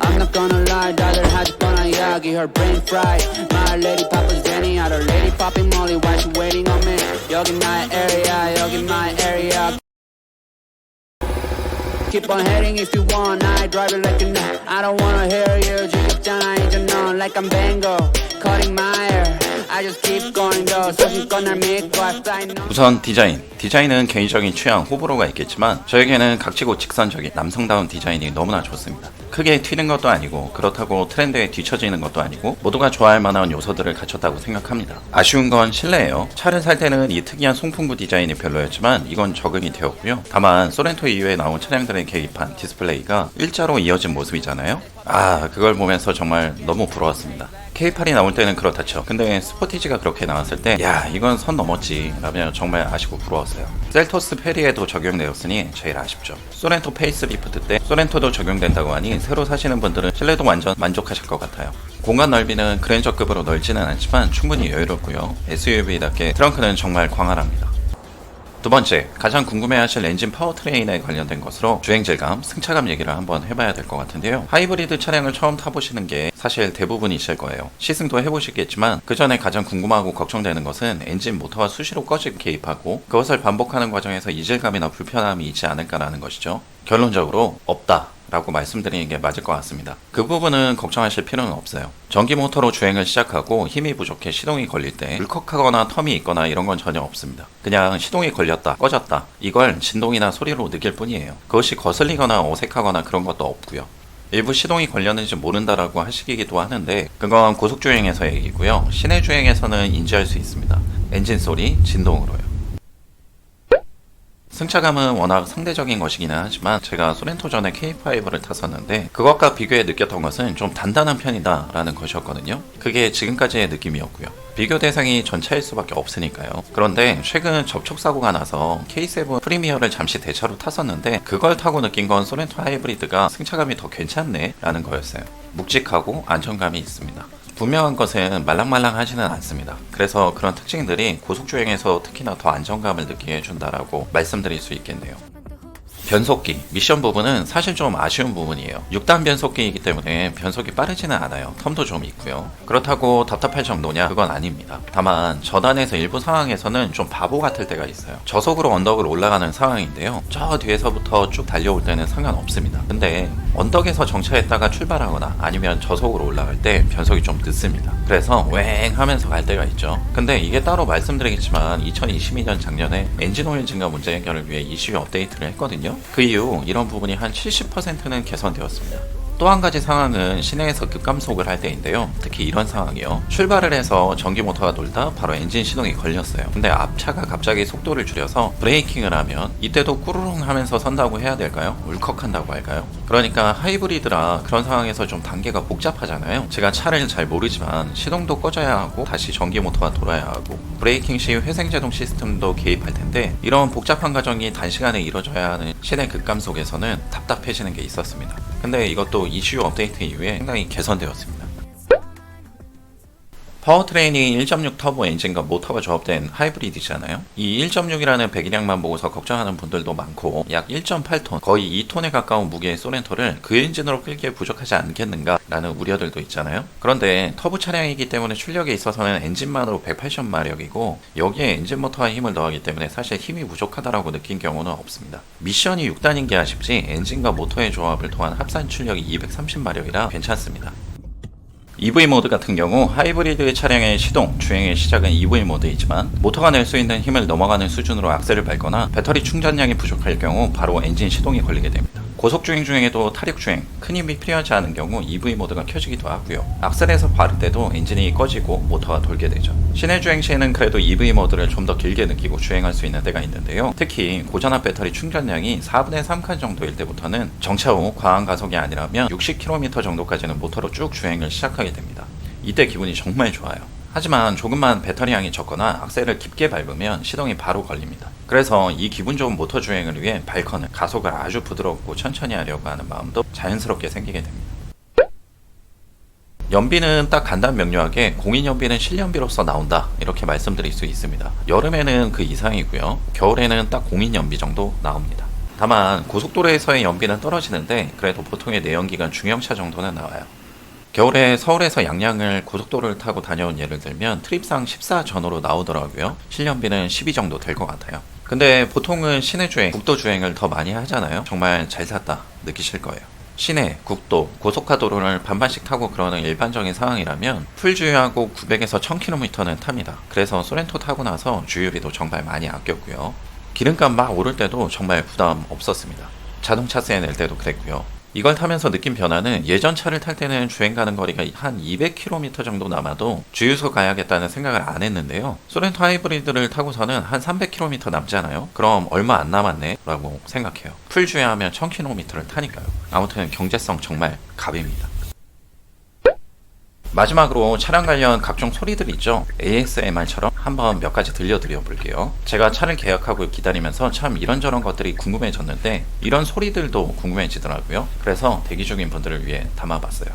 I'm not gonna lie, 다들 하질 뻔한 이야기. Her brain fried. My lady Papa's Danny, other lady popping Molly. Why she waiting on me? 여기 my area, 여기 my area. Keep on heading if you want, I drive it like you know. I don't wanna hear you, 지겹잖아 이제 넌 like I'm Bango, cutting my hair. I just keep going though, 소신껏 날 믿고 I fly no. 우선 디자인은 개인적인 취향 호불호가 있겠지만 저에게는 각지고 직선적인 남성다운 디자인이 너무나 좋습니다. 크게 튀는 것도 아니고 그렇다고 트렌드에 뒤처지는 것도 아니고 모두가 좋아할 만한 요소들을 갖췄다고 생각합니다. 아쉬운 건 실내예요. 차를 살 때는 이 특이한 송풍구 디자인이 별로였지만 이건 적응이 되었고요. 다만 소렌토 이후에 나온 차량들의 계기판 디스플레이가 일자로 이어진 모습이잖아요. 그걸 보면서 정말 너무 부러웠습니다. K8이 나올 때는 그렇다죠. 근데 스포티지가 그렇게 나왔을 때 이건 선 넘었지 라며 정말 아쉽고 부러웠어요. 셀토스 페리에도 적용되었으니 제일 아쉽죠. 소렌토 페이스리프트 때 소렌토도 적용된다고 하니 새로 사시는 분들은 실내도 완전 만족하실 것 같아요. 공간 넓이는 그랜저급으로 넓지는 않지만 충분히 여유롭고요. SUV답게 트렁크는 정말 광활합니다. 두 번째, 가장 궁금해하실 엔진 파워트레인에 관련된 것으로 주행질감, 승차감 얘기를 한번 해봐야 될 것 같은데요. 하이브리드 차량을 처음 타보시는 게 사실 대부분이실 거예요. 시승도 해보시겠지만 그 전에 가장 궁금하고 걱정되는 것은 엔진 모터가 수시로 꺼지고 개입하고 그것을 반복하는 과정에서 이질감이나 불편함이 있지 않을까라는 것이죠. 결론적으로 없다 라고 말씀드리는 게 맞을 것 같습니다. 그 부분은 걱정하실 필요는 없어요. 전기 모터로 주행을 시작하고 힘이 부족해 시동이 걸릴 때 울컥하거나 텀이 있거나 이런 건 전혀 없습니다. 그냥 시동이 걸렸다 꺼졌다 이걸 진동이나 소리로 느낄 뿐이에요. 그것이 거슬리거나 어색하거나 그런 것도 없고요. 일부 시동이 걸렸는지 모른다라고 하시기도 하는데 그건 고속주행에서 얘기고요. 시내 주행에서는 인지할 수 있습니다. 엔진 소리, 진동으로요. 승차감은 워낙 상대적인 것이기는 하지만 제가 소렌토 전에 K5를 탔었는데 그것과 비교해 느꼈던 것은 좀 단단한 편이다 라는 것이었거든요. 그게 지금까지의 느낌이었고요. 비교 대상이 전차일 수밖에 없으니까요. 그런데 최근 접촉사고가 나서 K7 프리미어를 잠시 대차로 탔었는데 그걸 타고 느낀 건 소렌토 하이브리드가 승차감이 더 괜찮네 라는 거였어요. 묵직하고 안정감이 있습니다. 분명한 것은 말랑말랑하지는 않습니다. 그래서 그런 특징들이 고속주행에서 특히나 더 안정감을 느끼게 해준다라고 말씀드릴 수 있겠네요. 변속기, 미션 부분은 사실 좀 아쉬운 부분이에요. 6단 변속기이기 때문에 변속이 빠르지는 않아요. 텀도 좀 있고요. 그렇다고 답답할 정도냐? 그건 아닙니다. 다만 저단에서 일부 상황에서는 좀 바보 같을 때가 있어요. 저속으로 언덕을 올라가는 상황인데요. 저 뒤에서부터 쭉 달려올 때는 상관없습니다. 근데 언덕에서 정차했다가 출발하거나 아니면 저속으로 올라갈 때 변속이 좀 늦습니다. 그래서 웽 하면서 갈 때가 있죠. 근데 이게 따로 말씀드리겠지만 2022년 작년에 엔진 오일 증가 문제 해결을 위해 이슈 업데이트를 했거든요. 그 이후 이런 부분이 한 70%는 개선되었습니다. 또 한 가지 상황은 시내에서 급감속을 할 때인데요. 특히 이런 상황이요. 출발을 해서 전기 모터가 돌다 바로 엔진 시동이 걸렸어요. 근데 앞차가 갑자기 속도를 줄여서 브레이킹을 하면 이때도 꾸르릉 하면서 선다고 해야 될까요? 울컥한다고 할까요? 그러니까 하이브리드라 그런 상황에서 좀 단계가 복잡하잖아요. 제가 차를 잘 모르지만 시동도 꺼져야 하고 다시 전기 모터가 돌아야 하고 브레이킹 시 회생제동 시스템도 개입할 텐데 이런 복잡한 과정이 단시간에 이루어져야 하는 시내 급감속에서는 답답해지는 게 있었습니다. 근데 이것도 이슈 업데이트 이후에 상당히 개선되었습니다. 파워트레인이 1.6 터보 엔진과 모터가 조합된 하이브리드잖아요. 이 1.6이라는 배기량만 보고서 걱정하는 분들도 많고 약 1.8톤, 거의 2톤에 가까운 무게의 소렌토를 그 엔진으로 끌기에 부족하지 않겠는가 라는 우려들도 있잖아요. 그런데 터보 차량이기 때문에 출력에 있어서는 엔진만으로 180마력이고 여기에 엔진 모터와 힘을 더하기 때문에 사실 힘이 부족하다라고 느낀 경우는 없습니다. 미션이 6단인 게 아쉽지 엔진과 모터의 조합을 통한 합산 출력이 230마력이라 괜찮습니다. EV 모드 같은 경우 하이브리드 차량의 시동, 주행의 시작은 EV 모드이지만 모터가 낼 수 있는 힘을 넘어가는 수준으로 악셀을 밟거나 배터리 충전량이 부족할 경우 바로 엔진 시동이 걸리게 됩니다. 고속주행 중에도 타력주행, 큰 힘이 필요하지 않은 경우 EV 모드가 켜지기도 하고요. 악셀에서 바를 때도 엔진이 꺼지고 모터가 돌게 되죠. 시내 주행 시에는 그래도 EV 모드를 좀 더 길게 느끼고 주행할 수 있는 때가 있는데요. 특히 고전압 배터리 충전량이 4분의 3칸 정도일 때부터는 정차 후 과한 가속이 아니라면 60km 정도까지는 모터로 쭉 주행을 시작하게 됩니다. 이때 기분이 정말 좋아요. 하지만 조금만 배터리량이 적거나 악셀을 깊게 밟으면 시동이 바로 걸립니다. 그래서 이 기분 좋은 모터 주행을 위해 발컨을 가속을 아주 부드럽고 천천히 하려고 하는 마음도 자연스럽게 생기게 됩니다. 연비는 딱 간단 명료하게 공인연비는 실연비로서 나온다 이렇게 말씀드릴 수 있습니다. 여름에는 그 이상이고요. 겨울에는 딱 공인연비 정도 나옵니다. 다만 고속도로에서의 연비는 떨어지는데 그래도 보통의 내연기관 중형차 정도는 나와요. 겨울에 서울에서 양양을 고속도로를 타고 다녀온 예를 들면 트립상 14 전후로 나오더라고요. 실연비는 12 정도 될 것 같아요. 근데 보통은 시내 주행, 국도 주행을 더 많이 하잖아요. 정말 잘 샀다 느끼실 거예요. 시내, 국도, 고속화도로를 반반씩 타고 그러는 일반적인 상황이라면 풀 주유하고 900에서 1000km는 탑니다. 그래서 소렌토 타고 나서 주유비도 정말 많이 아꼈고요. 기름값 막 오를 때도 정말 부담 없었습니다. 자동차세 낼 때도 그랬고요. 이걸 타면서 느낀 변화는 예전 차를 탈 때는 주행 가는 거리가 한 200km 정도 남아도 주유소 가야겠다는 생각을 안 했는데요. 소렌토 하이브리드를 타고서는 한 300km 남잖아요. 그럼 얼마 안 남았네 라고 생각해요. 풀 주행하면 1000km를 타니까요. 아무튼 경제성 정말 갑입니다. 마지막으로 차량 관련 각종 소리들 있죠. ASMR처럼 한번 몇 가지 들려드려 볼게요. 제가 차를 계약하고 기다리면서 참 이런저런 것들이 궁금해졌는데 이런 소리들도 궁금해지더라고요. 그래서 대기 중인 분들을 위해 담아봤어요.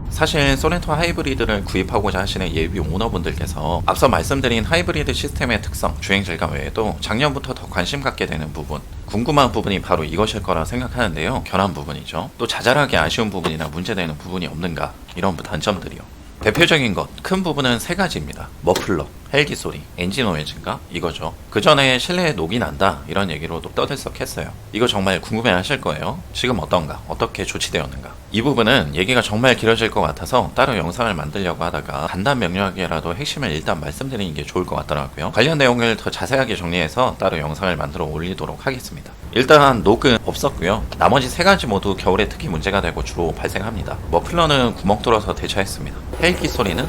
사실 소렌토 하이브리드를 구입하고자 하시는 예비 오너분들께서 앞서 말씀드린 하이브리드 시스템의 특성, 주행 질감 외에도 작년부터 더 관심 갖게 되는 부분, 궁금한 부분이 바로 이것일 거라 생각하는데요. 결함 부분이죠. 또 자잘하게 아쉬운 부분이나 문제되는 부분이 없는가, 이런 단점들이요. 대표적인 것, 큰 부분은 세 가지입니다. 머플러, 헬기 소리, 엔진 오일 증가, 이거죠. 그 전에 실내에 녹이 난다, 이런 얘기로도 떠들썩했어요. 이거 정말 궁금해 하실 거예요. 지금 어떤가, 어떻게 조치되었는가. 이 부분은 얘기가 정말 길어질 것 같아서 따로 영상을 만들려고 하다가 간단 명료하게라도 핵심을 일단 말씀드리는 게 좋을 것 같더라고요. 관련 내용을 더 자세하게 정리해서 따로 영상을 만들어 올리도록 하겠습니다. 일단 녹은 없었고요. 나머지 세 가지 모두 겨울에 특히 문제가 되고 주로 발생합니다. 머플러는 구멍 뚫어서 대처했습니다. 헬기 소리는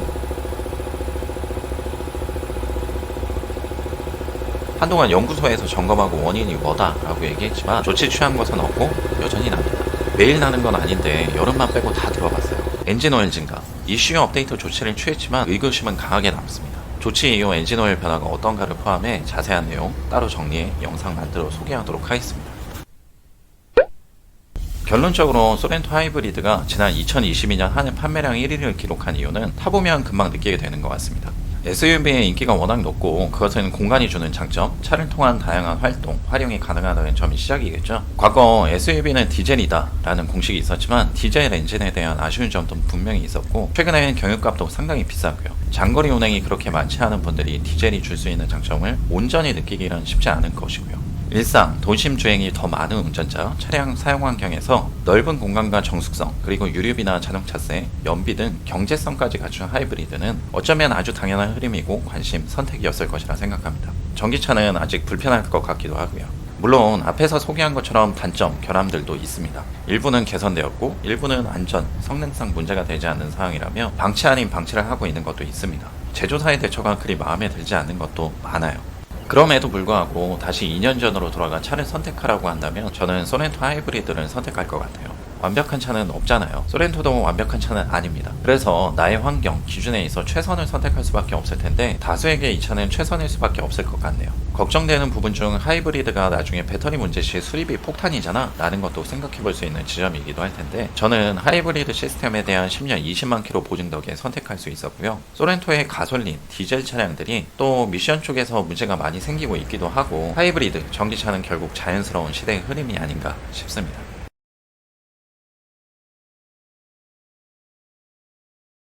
한동안 연구소에서 점검하고 원인이 뭐다 라고 얘기했지만 조치 취한 것은 없고 여전히 납니다. 매일 나는 건 아닌데 여름만 빼고 다 들어봤어요. 엔진 오일 증가, 이슈 업데이트 조치를 취했지만 의구심은 강하게 남습니다. 조치 이후 엔진 오일 변화가 어떤가를 포함해 자세한 내용 따로 정리해 영상 만들어 소개하도록 하겠습니다. 결론적으로 소렌토 하이브리드가 지난 2022년 한 해 판매량 1위를 기록한 이유는 타보면 금방 느끼게 되는 것 같습니다. SUV의 인기가 워낙 높고 그것은 공간이 주는 장점, 차를 통한 다양한 활동, 활용이 가능하다는 점이 시작이겠죠. 과거 SUV는 디젤이다 라는 공식이 있었지만 디젤 엔진에 대한 아쉬운 점도 분명히 있었고 최근에는 경유값도 상당히 비싸고요. 장거리 운행이 그렇게 많지 않은 분들이 디젤이 줄 수 있는 장점을 온전히 느끼기는 쉽지 않은 것이고요. 일상, 도심 주행이 더 많은 운전자, 차량 사용 환경에서 넓은 공간과 정숙성, 그리고 유류비나 자동차세, 연비 등 경제성까지 갖춘 하이브리드는 어쩌면 아주 당연한 흐름이고 관심, 선택이었을 것이라 생각합니다. 전기차는 아직 불편할 것 같기도 하고요. 물론 앞에서 소개한 것처럼 단점, 결함들도 있습니다. 일부는 개선되었고 일부는 안전, 성능상 문제가 되지 않는 상황이라며 방치 아닌 방치를 하고 있는 것도 있습니다. 제조사의 대처가 그리 마음에 들지 않는 것도 많아요. 그럼에도 불구하고 다시 2년 전으로 돌아가 차를 선택하라고 한다면 저는 소렌토 하이브리드를 선택할 것 같아요. 완벽한 차는 없잖아요. 소렌토도 완벽한 차는 아닙니다. 그래서 나의 환경, 기준에 있어 최선을 선택할 수밖에 없을 텐데 다수에게 이 차는 최선일 수밖에 없을 것 같네요. 걱정되는 부분 중 하이브리드가 나중에 배터리 문제 시 수리비 폭탄이잖아 라는 것도 생각해 볼 수 있는 지점이기도 할 텐데 저는 하이브리드 시스템에 대한 10년 20만 킬로 보증 덕에 선택할 수 있었고요. 소렌토의 가솔린, 디젤 차량들이 또 미션 쪽에서 문제가 많이 생기고 있기도 하고 하이브리드, 전기차는 결국 자연스러운 시대의 흐름이 아닌가 싶습니다.